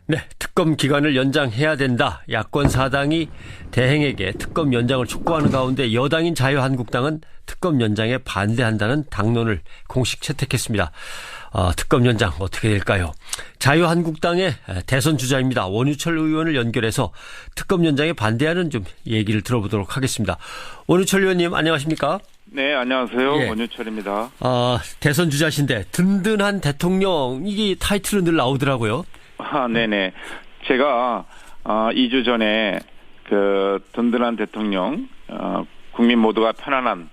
네, 특검 기간을 연장해야 된다. 야권 사당이 대행에게 특검 연장을 촉구하는 가운데 여당인 자유한국당은 특검 연장에 반대한다는 당론을 공식 채택했습니다. 특검 연장 어떻게 될까요? 자유한국당의 대선 주자입니다. 원유철 의원을 연결해서 특검 연장에 반대하는 좀 얘기를 들어보도록 하겠습니다. 원유철 의원님 안녕하십니까? 네, 안녕하세요. 예. 원유철입니다. 대선 주자신데 든든한 대통령 이게 타이틀로 늘 나오더라고요. 네네. 제가 2주 전에 그 든든한 대통령, 국민 모두가 편안한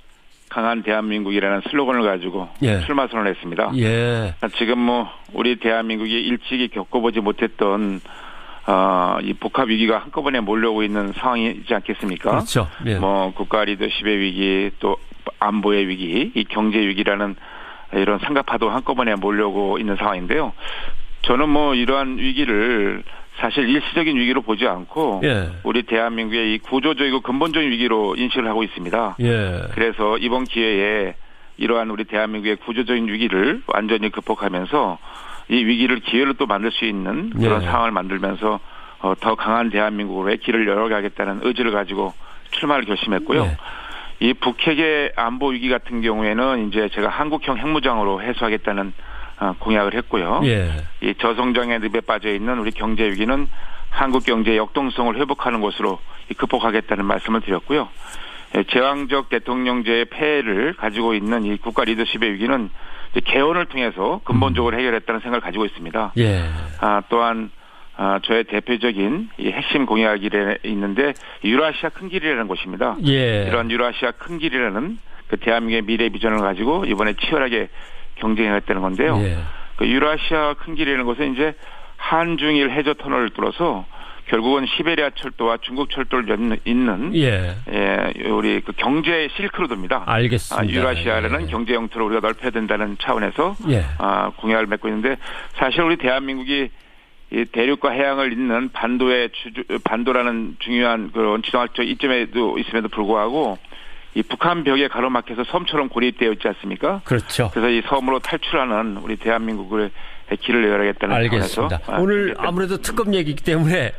강한 대한민국이라는 슬로건을 가지고 출마 선언했습니다. 예. 지금 우리 대한민국이 일찍이 겪어보지 못했던 이 복합 위기가 한꺼번에 몰려오고 있는 상황이지 않겠습니까? 그렇죠. 예. 국가 리더십의 위기, 또 안보의 위기, 이 경제 위기라는 이런 삼각파도 한꺼번에 몰려오고 있는 상황인데요. 저는 이러한 위기를 사실 일시적인 위기로 보지 않고 우리 대한민국의 이 구조적이고 근본적인 위기로 인식을 하고 있습니다. 그래서 이번 기회에 이러한 우리 대한민국의 구조적인 위기를 완전히 극복하면서 이 위기를 기회로 또 만들 수 있는 그런 상황을 만들면서 더 강한 대한민국으로의 길을 열어가겠다는 의지를 가지고 출마를 결심했고요. 이 북핵의 안보 위기 같은 경우에는 이제 제가 한국형 핵무장으로 해소하겠다는 공약을 했고요. 이 저성장의 늪에 빠져 있는 우리 경제 위기는 한국 경제의 역동성을 회복하는 것으로 극복하겠다는 말씀을 드렸고요. 제왕적 대통령제의 폐해를 가지고 있는 이 국가 리더십의 위기는 개헌을 통해서 근본적으로 해결했다는 생각을 가지고 있습니다. 또한 저의 대표적인 이 핵심 공약이 있는데 유라시아 큰 길이라는 것입니다. 이런 유라시아 큰 길이라는 그 대한민국의 미래 비전을 가지고 이번에 치열하게 경쟁했다는 건데요. 그 유라시아 큰 길이라는 것은 이제 한중일 해저 터널을 뚫어서 결국은 시베리아 철도와 중국 철도를 잇는 우리 그 경제 실크로드입니다. 알겠습니다. 유라시아라는 경제 영토를 우리가 넓혀야 된다는 차원에서 공약을 맺고 있는데 사실 우리 대한민국이 이 대륙과 해양을 잇는 반도라는 중요한 그런 지정학적 이점에도 있음에도 불구하고 이 북한 벽에 가로막혀서 섬처럼 고립되어 있지 않습니까? 그렇죠. 그래서 이 섬으로 탈출하는 우리 대한민국의 길을 열어야겠다는 알겠습니다. 오늘 아무래도 특검 얘기이기 때문에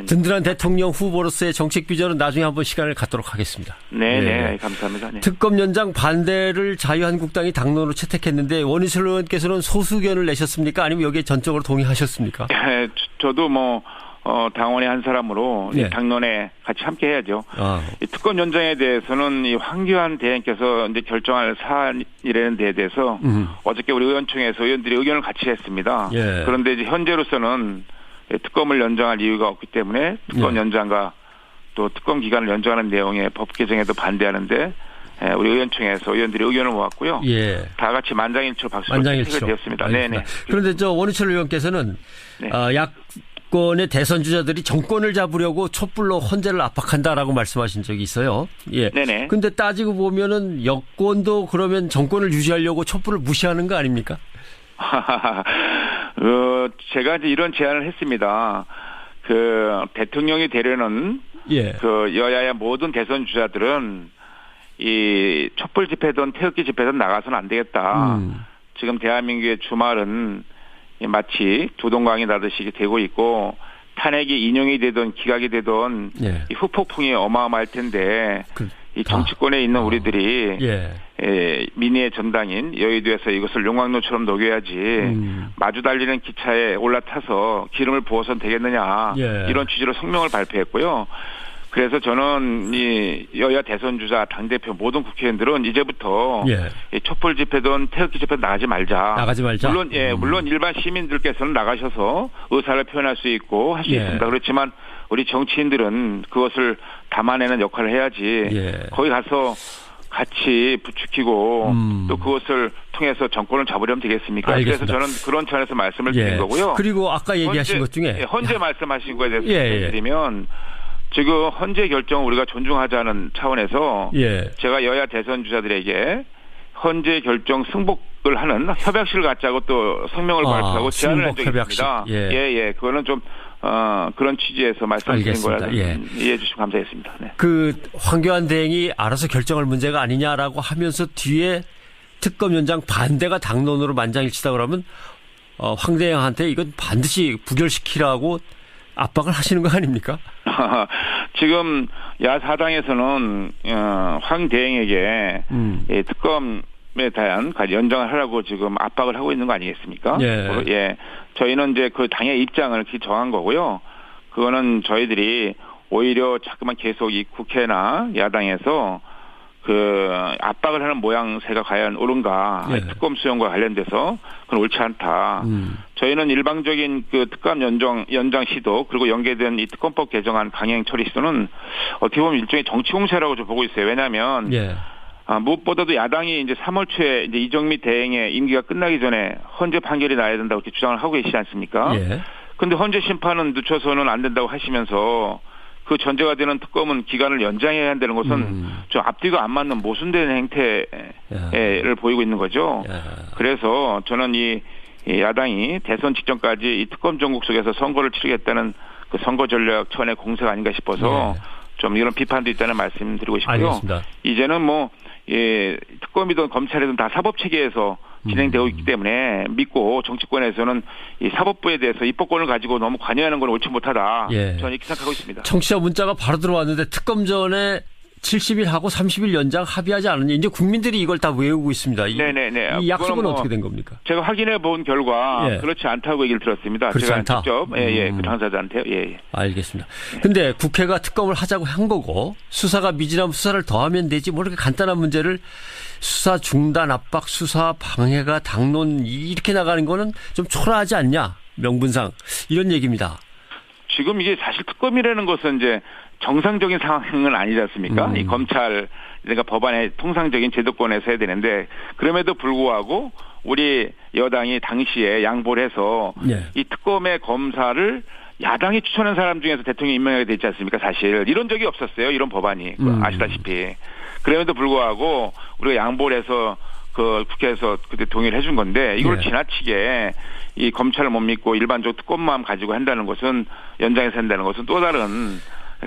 든든한 대통령 후보로서의 정책 비전은 나중에 한번 시간을 갖도록 하겠습니다. 네, 감사합니다. 특검 연장 반대를 자유한국당이 당론으로 채택했는데 원유철 의원께서는 소수 의견을 내셨습니까? 아니면 여기에 전적으로 동의하셨습니까? 저도 당원의 한 사람으로 이 당론에 같이 함께 해야죠. 이 특검 연장에 대해서는 이 황교안 대행께서 이제 결정할 사안이라는 데에 대해서 어저께 우리 의원총회에서 의원들이 의견을 같이 했습니다. 그런데 이제 현재로서는 특검을 연장할 이유가 없기 때문에 특검 연장과 또 특검 기간을 연장하는 내용의 법 개정에도 반대하는데 우리 의원총회에서 의원들이 의견을 모았고요. 다 같이 만장일치로 박수로 채택되었습니다. 네네. 그런데 원유철 의원께서는 야권의 대선 주자들이 정권을 잡으려고 촛불로 헌재를 압박한다라고 말씀하신 적이 있어요. 네네. 근데 따지고 보면은 여권도 그러면 정권을 유지하려고 촛불을 무시하는 거 아닙니까? 제가 이제 이런 제안을 했습니다. 그 대통령이 되려는 그 여야의 모든 대선 주자들은 이 촛불 집회든 태극기 집회든 나가서는 안 되겠다. 지금 대한민국의 주말은 마치 두동강이 나듯이 되고 있고 탄핵이 인용이 되든 기각이 되든 이 후폭풍이 어마어마할 텐데 이 정치권에 있는 우리들이 민의의 전당인 여의도에서 이것을 용광로처럼 녹여야지 마주 달리는 기차에 올라타서 기름을 부어서는 되겠느냐 이런 취지로 성명을 발표했고요. 그래서 저는 이 여야 대선 주자 당대표 모든 국회의원들은 이제부터 이 촛불 집회든 태극기 집회든 나가지 말자. 물론 일반 시민들께서는 나가셔서 의사를 표현할 수 있고 할 수 있습니다. 그렇지만 우리 정치인들은 그것을 담아내는 역할을 해야지. 거기 가서 같이 부추기고 또 그것을 통해서 정권을 잡으려면 되겠습니까? 알겠습니다. 그래서 저는 그런 차원에서 말씀을 드린 거고요. 그리고 아까 얘기하신 것 중에 헌재 말씀하신 거에 대해서 말씀드리면 지금 헌재 결정을 우리가 존중하자는 차원에서 제가 여야 대선 주자들에게 헌재 결정 승복을 하는 협약식을 갖자고 또 성명을 발표하고 제안을 한 적이 있습니다. 그거는 좀 그런 취지에서 말씀드린 거라서 이해해 주시면 감사하겠습니다. 그 황교안 대행이 알아서 결정할 문제가 아니냐라고 하면서 뒤에 특검 연장 반대가 당론으로 만장일치다 그러면 황대행한테 이건 반드시 부결시키라고 압박을 하시는 거 아닙니까? 지금 야사당에서는 황대행에게 특검에 대한 연장을 하라고 지금 압박을 하고 있는 거 아니겠습니까? 예. 예. 저희는 이제 그 당의 입장을 이렇게 정한 거고요. 그거는 저희들이 오히려 자꾸만 계속 이 국회나 야당에서 그 압박을 하는 모양새가 과연 옳은가? 예. 특검 수용과 관련돼서 그건 옳지 않다. 저희는 일방적인 그 특감 연장 시도 그리고 연계된 이 특검법 개정안 강행 처리 시도는 어떻게 보면 일종의 정치 공세라고 좀 보고 있어요. 왜냐하면 예. 무엇보다도 야당이 이제 3월 초에 이제 이정미 대행의 임기가 끝나기 전에 헌재 판결이 나야 된다고 이렇게 주장을 하고 계시지 않습니까? 예. 근데 헌재 심판은 늦춰서는 안 된다고 하시면서 그 전제가 되는 특검은 기간을 연장해야 한다는 것은 좀 앞뒤가 안 맞는 모순된 행태를 보이고 있는 거죠. 그래서 저는 이 야당이 대선 직전까지 이 특검 전국 속에서 선거를 치르겠다는 그 선거 전략 차원의 공세가 아닌가 싶어서 좀 이런 비판도 있다는 말씀드리고 싶고요. 알겠습니다. 이제는 뭐 특검이든 검찰이든 다 사법 체계에서 진행되고 있기 때문에 믿고 정치권에서는 이 사법부에 대해서 입법권을 가지고 너무 관여하는 건 옳지 못하다. 예. 저는 이렇게 생각하고 있습니다. 청취자 문자가 바로 들어왔는데 특검 전에 70일 하고 30일 연장 합의하지 않았냐. 이제 국민들이 이걸 다 외우고 있습니다. 네네네. 이 약속은 뭐 어떻게 된 겁니까? 제가 확인해 본 결과 예. 그렇지 않다고 얘기를 들었습니다. 그렇지 제가 않다? 직접 그 당사자한테요. 예. 알겠습니다. 근데 국회가 특검을 하자고 한 거고 수사가 미진하면 수사를 더하면 되지 뭐 이렇게 간단한 문제를 수사 중단 압박 수사 방해가 당론 이렇게 나가는 거는 좀 초라하지 않냐. 명분상 이런 얘기입니다. 지금 이게 사실 특검이라는 것은 이제 정상적인 상황은 아니지 않습니까? 이 검찰, 그러니까 법안의 통상적인 제도권에서 해야 되는데 그럼에도 불구하고 우리 여당이 당시에 양보를 해서 이 특검의 검사를 야당이 추천한 사람 중에서 대통령이 임명하게 되지 않습니까? 사실 이런 적이 없었어요. 이런 법안이 아시다시피. 그럼에도 불구하고 우리가 양보를 해서 그 국회에서 그때 동의를 해준 건데 이걸 지나치게 이 검찰을 못 믿고 일반적으로 특검만 가지고 한다는 것은 연장해서 한다는 것은 또 다른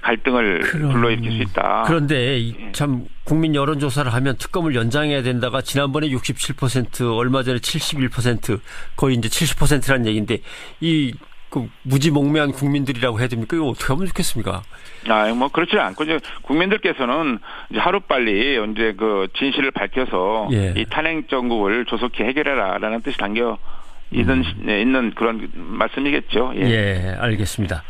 갈등을 불러일으킬 수 있다. 그런데 참 국민 여론조사를 하면 특검을 연장해야 된다가 지난번에 67% 얼마 전에 71% 거의 이제 70%라는 얘기인데 이 그 무지몽매한 국민들이라고 해야 됩니까? 이거 어떻게 하면 좋겠습니까? 뭐 그렇지 않고 이제 국민들께서는 이제 하루빨리 이제 그 진실을 밝혀서 이 탄핵 정국을 조속히 해결해라라는 뜻이 담겨 있는 그런 말씀이겠죠. 예, 알겠습니다.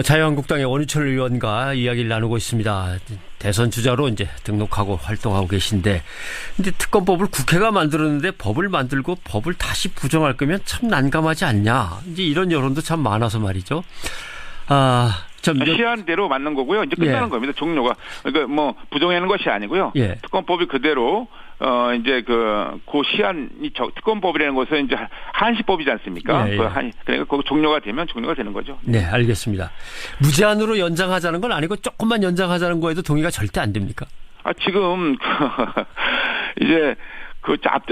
자유한국당의 원유철 의원과 이야기를 나누고 있습니다. 대선 주자로 이제 등록하고 활동하고 계신데, 근데 특검법을 국회가 만들었는데 법을 만들고 법을 다시 부정할 거면 참 난감하지 않냐. 이제 이런 여론도 참 많아서 말이죠. 시한대로 맞는 거고요. 이제 끝나는 겁니다. 종료가. 그러니까 뭐 부정하는 것이 아니고요. 특검법이 그대로 이제 그 시한이 특검법이라는 것은 이제 한시법이지 않습니까? 그러니까 거기 종료가 되면 종료가 되는 거죠. 네, 알겠습니다. 무제한으로 연장하자는 건 아니고 조금만 연장하자는 거에도 동의가 절대 안 됩니까? 지금 이제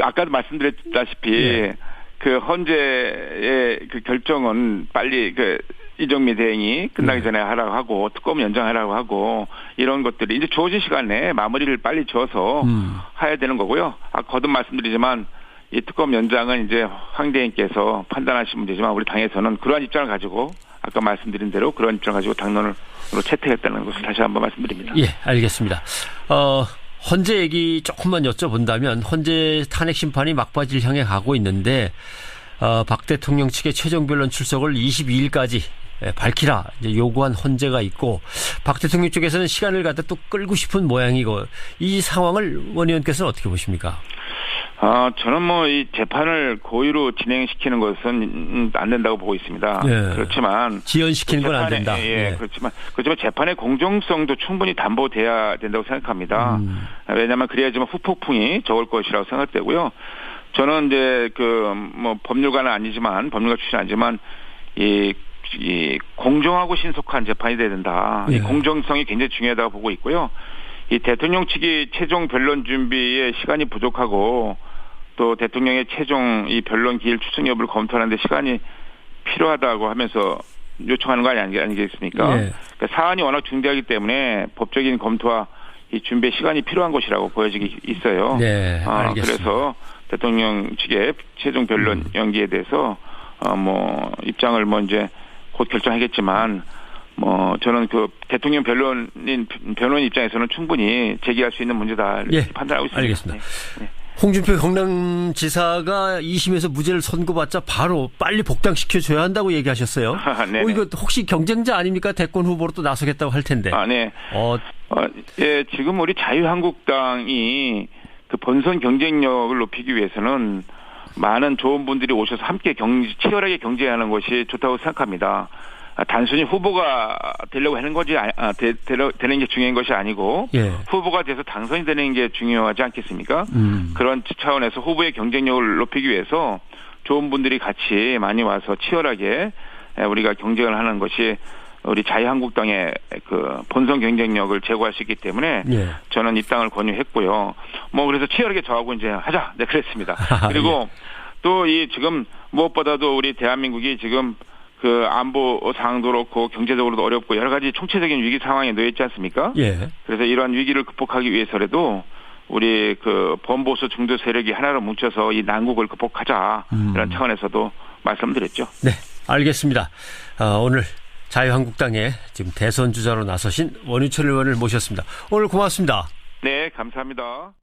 아까도 말씀드렸다시피 그 헌재의 그 결정은 빨리 이정미 대행이 끝나기 전에 하라고 하고 특검 연장하라고 하고 이런 것들이 이제 주어진 시간에 마무리를 빨리 지어서 해야 되는 거고요. 거듭 말씀드리지만 이 특검 연장은 이제 황 대행께서 판단하신 문제지만 우리 당에서는 그러한 입장을 가지고 아까 말씀드린 대로 그런 입장을 가지고 당론으로 채택했다는 것을 다시 한번 말씀드립니다. 예, 알겠습니다. 헌재 얘기 조금만 여쭤본다면 헌재 탄핵 심판이 막바지를 향해 가고 있는데 박 대통령 측의 최종 변론 출석을 22일까지 밝히라 이제 요구한 헌재가 있고 박 대통령 쪽에서는 시간을 갖다 또 끌고 싶은 모양이고 이 상황을 원 의원께서는 어떻게 보십니까? 저는 뭐 이 재판을 고의로 진행시키는 것은 안 된다고 보고 있습니다. 그렇지만 지연시키는 건 안 된다. 그렇지만 재판의 공정성도 충분히 담보돼야 된다고 생각합니다. 왜냐하면 그래야지만 후폭풍이 적을 것이라고 생각되고요. 저는 이제 뭐 법률가는 아니지만 법률가 출신 아니지만 이 공정하고 신속한 재판이 돼야 된다. 이 공정성이 굉장히 중요하다고 보고 있고요. 이 대통령 측이 최종 변론 준비에 시간이 부족하고 또 대통령의 최종 이 변론 기일 출석 여부를 검토하는 데 시간이 필요하다고 하면서 요청하는 거 아니겠습니까? 그러니까 사안이 워낙 중대하기 때문에 법적인 검토와 이 준비에 시간이 필요한 것이라고 보여지기 있어요. 알겠습니다. 그래서 대통령 측의 최종 변론 연기에 대해서 뭐 입장을 뭐 이제 곧 결정하겠지만 저는 그 대통령 변론 입장에서는 충분히 제기할 수 있는 문제다 이렇게 판단하고 있습니다. 알겠습니다. 네. 홍준표 경남지사가 2심에서 무죄를 선고받자 바로 빨리 복당시켜줘야 한다고 얘기하셨어요. 이거 혹시 경쟁자 아닙니까? 대권 후보로 또 나서겠다고 할 텐데. 네. 예, 지금 우리 자유한국당이 그 본선 경쟁력을 높이기 위해서는 많은 좋은 분들이 오셔서 함께 치열하게 경쟁하는 것이 좋다고 생각합니다. 단순히 후보가 되려고 하는 거지, 되는 게 중요한 것이 아니고, 후보가 돼서 당선이 되는 게 중요하지 않겠습니까? 그런 차원에서 후보의 경쟁력을 높이기 위해서 좋은 분들이 같이 많이 와서 치열하게 우리가 경쟁을 하는 것이 우리 자유한국당의 그 본선 경쟁력을 제고할 수 있기 때문에 저는 이 당을 권유했고요. 그래서 치열하게 저하고 이제 하자. 네, 그랬습니다. 그리고 또 지금 무엇보다도 우리 대한민국이 지금 그 안보 상황도 그렇고 경제적으로도 어렵고 여러 가지 총체적인 위기 상황에 놓여 있지 않습니까? 그래서 이러한 위기를 극복하기 위해서라도 우리 그 범보수 중도 세력이 하나로 뭉쳐서 이 난국을 극복하자 이런 차원에서도 말씀드렸죠. 네, 알겠습니다. 오늘 자유한국당의 지금 대선 주자로 나서신 원유철 의원을 모셨습니다. 오늘 고맙습니다. 네, 감사합니다.